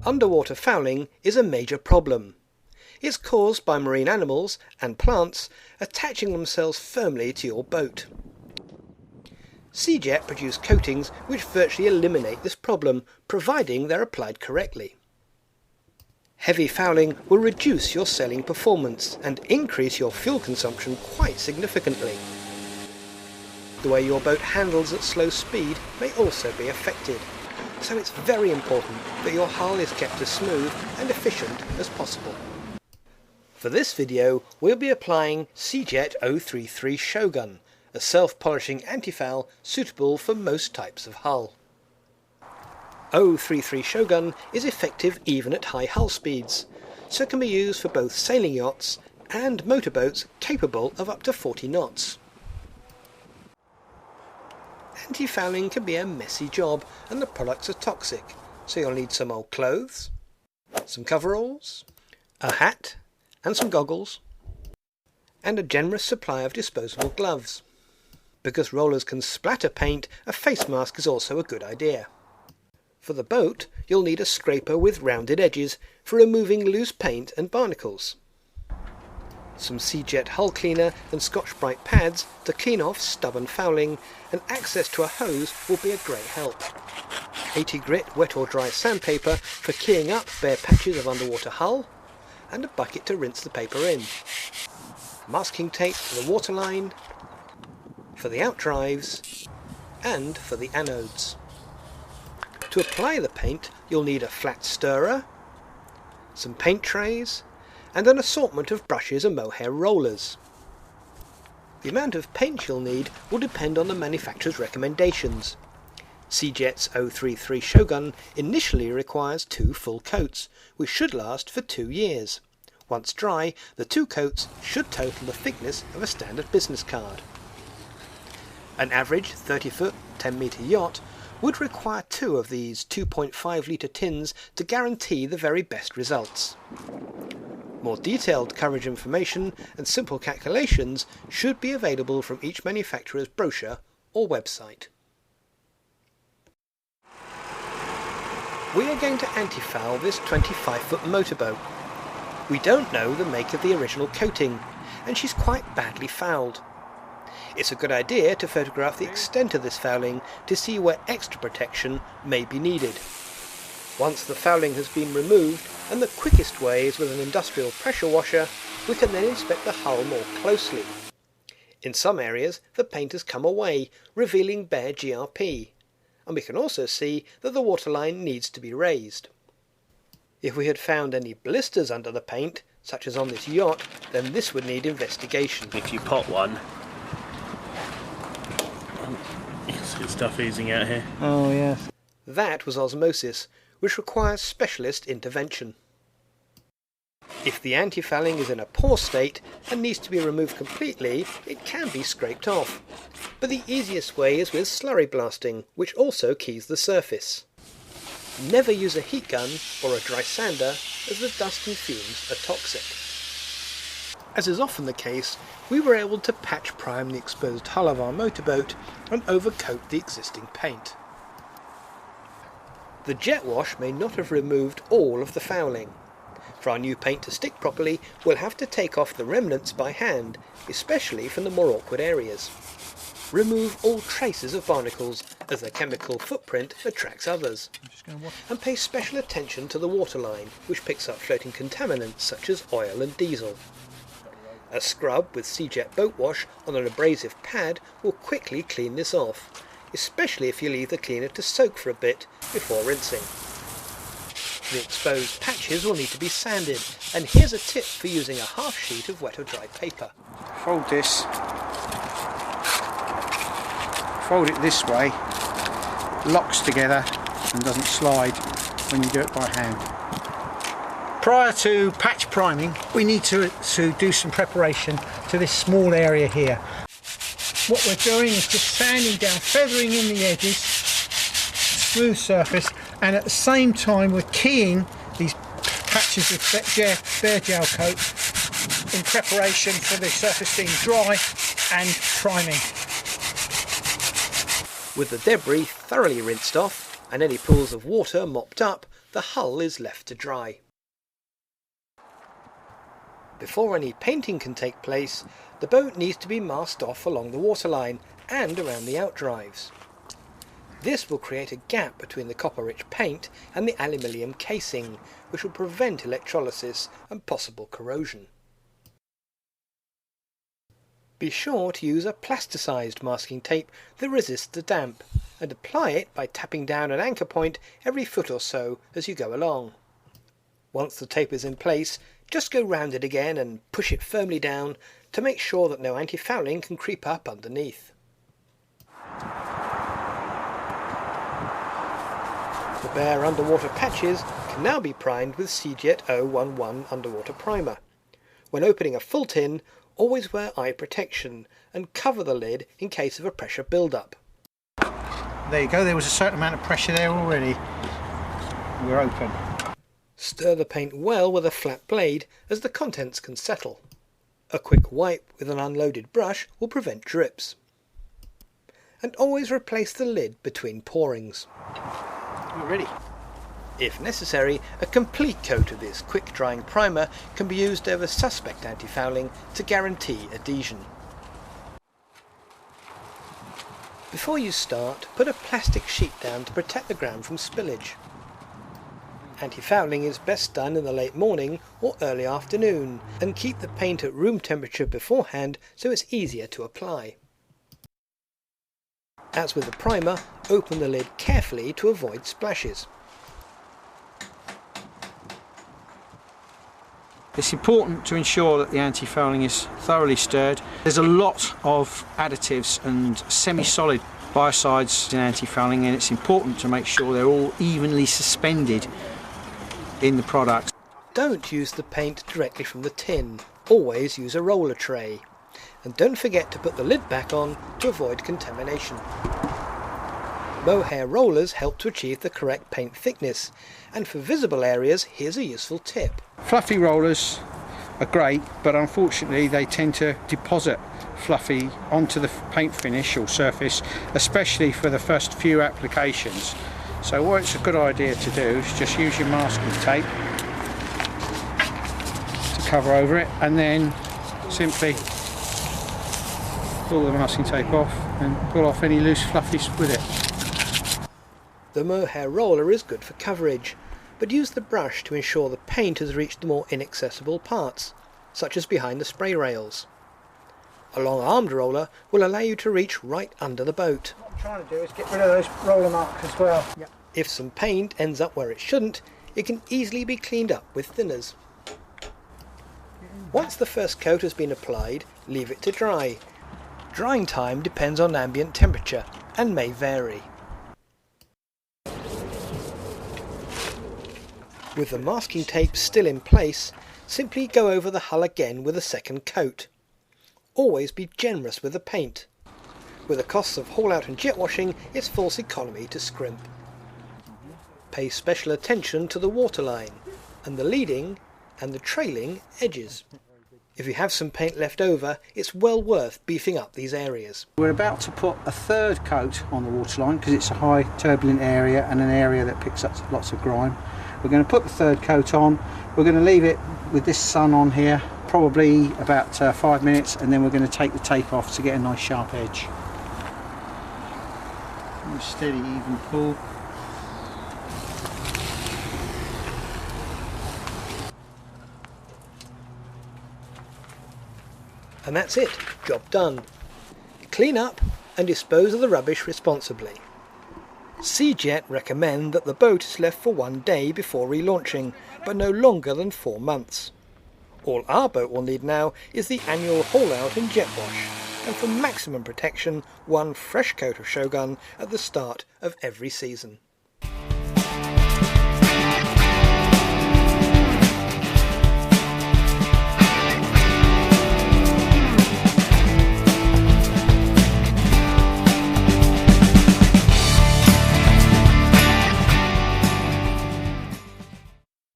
Underwater fouling is a major problem. It's caused by marine animals and plants attaching themselves firmly to your boat. Seajet produce coatings which virtually eliminate this problem, providing they're applied correctly. Heavy fouling will reduce your sailing performance and increase your fuel consumption quite significantly. The way your boat handles at slow speed may also be affected, so it's very important that your hull is kept as smooth and efficient as possible. For this video, we'll be applying Seajet 033 Shogun, a self-polishing antifoul suitable for most types of hull. 033 Shogun is effective even at high hull speeds, so it can be used for both sailing yachts and motorboats capable of up to 40 knots. Antifouling can be a messy job and the products are toxic, so you'll need some old clothes, some coveralls, a hat and some goggles, and a generous supply of disposable gloves. Because rollers can splatter paint, a face mask is also a good idea. For the boat, you'll need a scraper with rounded edges for removing loose paint and barnacles. Some Seajet hull cleaner and Scotch-Brite pads to clean off stubborn fouling, and access to a hose will be a great help. 80 grit wet or dry sandpaper for keying up bare patches of underwater hull, and a bucket to rinse the paper in. Masking tape for the waterline, for the outdrives, and for the anodes. To apply the paint, you'll need a flat stirrer, some paint trays, and an assortment of brushes and mohair rollers. The amount of paint you'll need will depend on the manufacturer's recommendations. Seajet's 033 Shogun initially requires 2 full coats, which should last for 2 years. Once dry, the 2 coats should total the thickness of a standard business card. An average 30-foot, 10-metre yacht would require 2 of these 2.5 litre tins to guarantee the very best results. More detailed coverage information and simple calculations should be available from each manufacturer's brochure or website. We are going to antifoul this 25-foot motorboat. We don't know the make of the original coating, and she's quite badly fouled. It's a good idea to photograph the extent of this fouling to see where extra protection may be needed. Once the fouling has been removed, and the quickest way is with an industrial pressure washer, we can then inspect the hull more closely. In some areas the paint has come away, revealing bare GRP, and we can also see that the waterline needs to be raised. If we had found any blisters under the paint, such as on this yacht, then this would need investigation. If you pot one, you can see stuff oozing out here. Oh yes. That was osmosis, which requires specialist intervention. If the antifouling is in a poor state and needs to be removed completely, it can be scraped off. But the easiest way is with slurry blasting, which also keys the surface. Never use a heat gun or a dry sander, as the dust and fumes are toxic. As is often the case, we were able to patch prime the exposed hull of our motorboat and overcoat the existing paint. The jet wash may not have removed all of the fouling. For our new paint to stick properly, we'll have to take off the remnants by hand, especially from the more awkward areas. Remove all traces of barnacles, as their chemical footprint attracts others. And pay special attention to the waterline, which picks up floating contaminants such as oil and diesel. A scrub with Seajet boat wash on an abrasive pad will quickly clean this off, especially if you leave the cleaner to soak for a bit before rinsing. The exposed patches will need to be sanded, and here's a tip for using a half sheet of wet or dry paper. Fold this. Fold it this way. Locks together and doesn't slide when you do it by hand. Prior to patch priming, we need to do some preparation to this small area here. What we're doing is just sanding down, feathering in the edges, smooth surface, and at the same time we're keying these patches of bare gel coat in preparation for the surface being dry and priming. With the debris thoroughly rinsed off and any pools of water mopped up, the hull is left to dry. Before any painting can take place, the boat needs to be masked off along the waterline and around the outdrives. This will create a gap between the copper-rich paint and the aluminium casing, which will prevent electrolysis and possible corrosion. Be sure to use a plasticized masking tape that resists the damp, and apply it by tapping down an anchor point every foot or so as you go along. Once the tape is in place, just go round it again and push it firmly down to make sure that no antifouling can creep up underneath. The bare underwater patches can now be primed with Seajet 011 underwater primer. When opening a full tin, always wear eye protection and cover the lid in case of a pressure build-up. There you go, there was a certain amount of pressure there already. We're open. Stir the paint well with a flat blade as the contents can settle. A quick wipe with an unloaded brush will prevent drips. And always replace the lid between pourings. We're ready. If necessary, a complete coat of this quick-drying primer can be used over suspect antifouling to guarantee adhesion. Before you start, put a plastic sheet down to protect the ground from spillage. Antifouling is best done in the late morning or early afternoon, and keep the paint at room temperature beforehand so it's easier to apply. As with the primer, open the lid carefully to avoid splashes. It's important to ensure that the antifouling is thoroughly stirred. There's a lot of additives and semi-solid biocides in antifouling, and it's important to make sure they're all evenly suspended in the product. Don't use the paint directly from the tin. Always use a roller tray. And don't forget to put the lid back on to avoid contamination. Mohair rollers help to achieve the correct paint thickness, and for visible areas, here's a useful tip. Fluffy rollers are great, but unfortunately they tend to deposit fluffy onto the paint finish or surface, especially for the first few applications. So what it's a good idea to do is just use your masking tape to cover over it, and then simply pull the masking tape off and pull off any loose fluffies with it. The mohair roller is good for coverage, but use the brush to ensure the paint has reached the more inaccessible parts, such as behind the spray rails. A long-armed roller will allow you to reach right under the boat. What I'm trying to do is get rid of those roller marks as well. Yep. If some paint ends up where it shouldn't, it can easily be cleaned up with thinners. Once the first coat has been applied, leave it to dry. Drying time depends on ambient temperature and may vary. With the masking tape still in place, simply go over the hull again with a second coat. Always be generous with the paint. With the costs of haul-out and jet washing, it's false economy to scrimp. Pay special attention to the waterline, and the leading and the trailing edges. If you have some paint left over, it's well worth beefing up these areas. We're about to put a third coat on the waterline because it's a high turbulent area and an area that picks up lots of grime. We're going to put the third coat on. We're going to leave it with this sun on here, probably about 5 minutes, and then we're going to take the tape off to get a nice sharp edge. Steady, even pull. And that's it, job done. Clean up and dispose of the rubbish responsibly. Seajet recommend that the boat is left for 1 day before relaunching, but no longer than 4 months. All our boat will need now is the annual haul-out and jet wash, and for maximum protection, 1 fresh coat of Shogun at the start of every season.